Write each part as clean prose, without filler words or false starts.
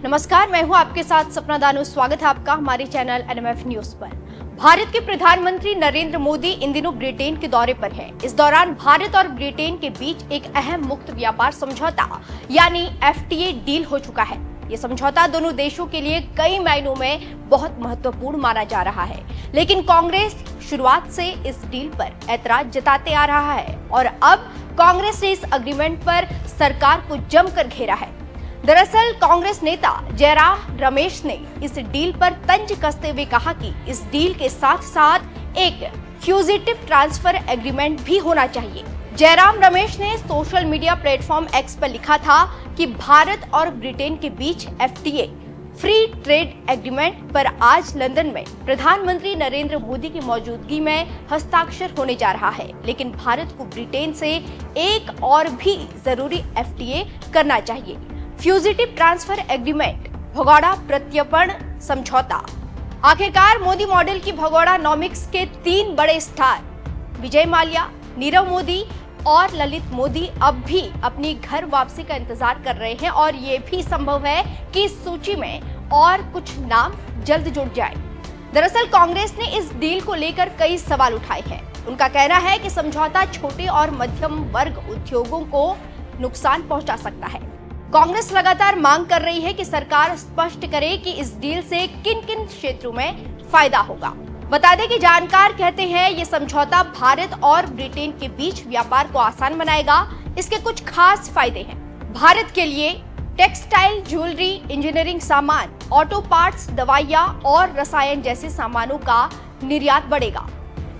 नमस्कार, मैं हूं आपके साथ सपना दानू। स्वागत है आपका हमारे चैनल एनएमएफ न्यूज पर। भारत के प्रधानमंत्री नरेंद्र मोदी इन दिनों ब्रिटेन के दौरे पर हैं। इस दौरान भारत और ब्रिटेन के बीच एक अहम मुक्त व्यापार समझौता यानी एफटीए डील हो चुका है। ये समझौता दोनों देशों के लिए कई मायनों में बहुत महत्वपूर्ण माना जा रहा है, लेकिन कांग्रेस शुरुआत से इस डील पर ऐतराज जताते आ रहा है और अब कांग्रेस ने इस एग्रीमेंट पर सरकार को जमकर घेरा है। दरअसल कांग्रेस नेता जयराम रमेश ने इस डील पर तंज कसते हुए कहा कि इस डील के साथ साथ एक फ्यूजिटिव ट्रांसफर एग्रीमेंट भी होना चाहिए। जयराम रमेश ने सोशल मीडिया प्लेटफॉर्म एक्स पर लिखा था कि भारत और ब्रिटेन के बीच एफटीए फ्री ट्रेड एग्रीमेंट पर आज लंदन में प्रधानमंत्री नरेंद्र मोदी की मौजूदगी में हस्ताक्षर होने जा रहा है, लेकिन भारत को ब्रिटेन से एक और भी जरूरी एफटीए करना चाहिए। फ्यूजिटिव ट्रांसफर एग्रीमेंट, भगोड़ा प्रत्यर्पण समझौता। आखिरकार मोदी मॉडल की भगोड़ा नॉमिक्स के 3 बड़े स्टार विजय माल्या, नीरव मोदी और ललित मोदी अब भी अपनी घर वापसी का इंतजार कर रहे हैं और ये भी संभव है कि इस सूची में और कुछ नाम जल्द जुड़ जाए। दरअसल कांग्रेस ने इस डील को लेकर कई सवाल उठाए हैं। उनका कहना है कि समझौता छोटे और मध्यम वर्ग उद्योगों को नुकसान पहुंचा सकता है। कांग्रेस लगातार मांग कर रही है कि सरकार स्पष्ट करे कि इस डील से किन किन क्षेत्रों में फायदा होगा। बता दें कि जानकार कहते हैं ये समझौता भारत और ब्रिटेन के बीच व्यापार को आसान बनाएगा। इसके कुछ खास फायदे हैं। भारत के लिए टेक्सटाइल, ज्वेलरी, इंजीनियरिंग सामान, ऑटो पार्ट्स, दवाइयां और रसायन जैसे सामानों का निर्यात बढ़ेगा।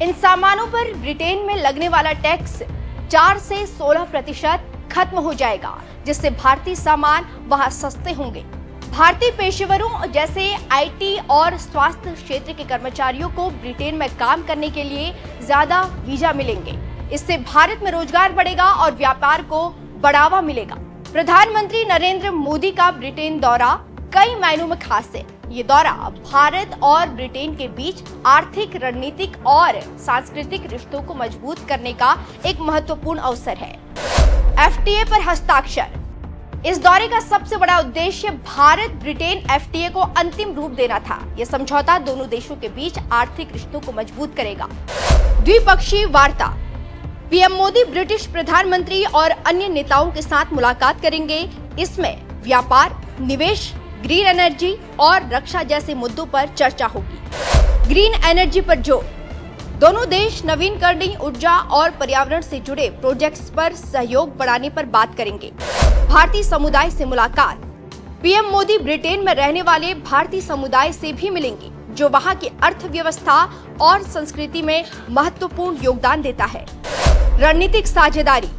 इन सामानों पर ब्रिटेन में लगने वाला टैक्स 4 से 16% खत्म हो जाएगा, जिससे भारतीय सामान वहां सस्ते होंगे। भारतीय पेशेवरों जैसे आईटी और स्वास्थ्य क्षेत्र के कर्मचारियों को ब्रिटेन में काम करने के लिए ज्यादा वीजा मिलेंगे। इससे भारत में रोजगार बढ़ेगा और व्यापार को बढ़ावा मिलेगा। प्रधानमंत्री नरेंद्र मोदी का ब्रिटेन दौरा कई मायनों में खास है। ये दौरा भारत और ब्रिटेन के बीच आर्थिक, रणनीतिक और सांस्कृतिक रिश्तों को मजबूत करने का एक महत्वपूर्ण अवसर है। एफटीए पर हस्ताक्षर। इस दौरे का सबसे बड़ा उद्देश्य भारत ब्रिटेन एफटीए को अंतिम रूप देना था। यह समझौता दोनों देशों के बीच आर्थिक रिश्तों को मजबूत करेगा। द्विपक्षीय वार्ता। पीएम मोदी ब्रिटिश प्रधानमंत्री और अन्य नेताओं के साथ मुलाकात करेंगे। इसमें व्यापार, निवेश, ग्रीन एनर्जी और रक्षा जैसे मुद्दों पर चर्चा होगी। ग्रीन एनर्जी पर जोर। दोनों देश नवीनकरणीय ऊर्जा और पर्यावरण से जुड़े प्रोजेक्ट्स पर सहयोग बढ़ाने पर बात करेंगे। भारतीय समुदाय से मुलाकात। पीएम मोदी ब्रिटेन में रहने वाले भारतीय समुदाय से भी मिलेंगे, जो वहां की अर्थव्यवस्था और संस्कृति में महत्वपूर्ण योगदान देता है। रणनीतिक साझेदारी।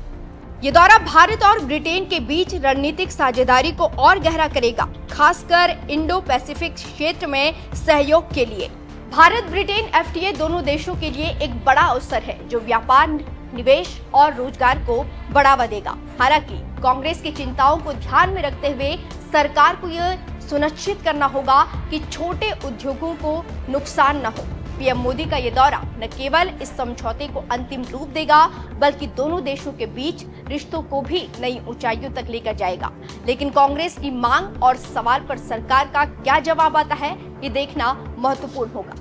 ये दौरा भारत और ब्रिटेन के बीच रणनीतिक साझेदारी को और गहरा करेगा, खासकर इंडो पैसिफिक क्षेत्र में सहयोग के लिए। भारत ब्रिटेन एफटीए दोनों देशों के लिए एक बड़ा अवसर है, जो व्यापार, निवेश और रोजगार को बढ़ावा देगा। हालांकि कांग्रेस की चिंताओं को ध्यान में रखते हुए सरकार को यह सुनिश्चित करना होगा कि छोटे उद्योगों को नुकसान न हो। पीएम मोदी का ये दौरा न केवल इस समझौते को अंतिम रूप देगा, बल्कि दोनों देशों के बीच रिश्तों को भी नई ऊंचाइयों तक लेकर जाएगा। लेकिन कांग्रेस की मांग और सवाल पर सरकार का क्या जवाब आता है, ये देखना महत्वपूर्ण होगा।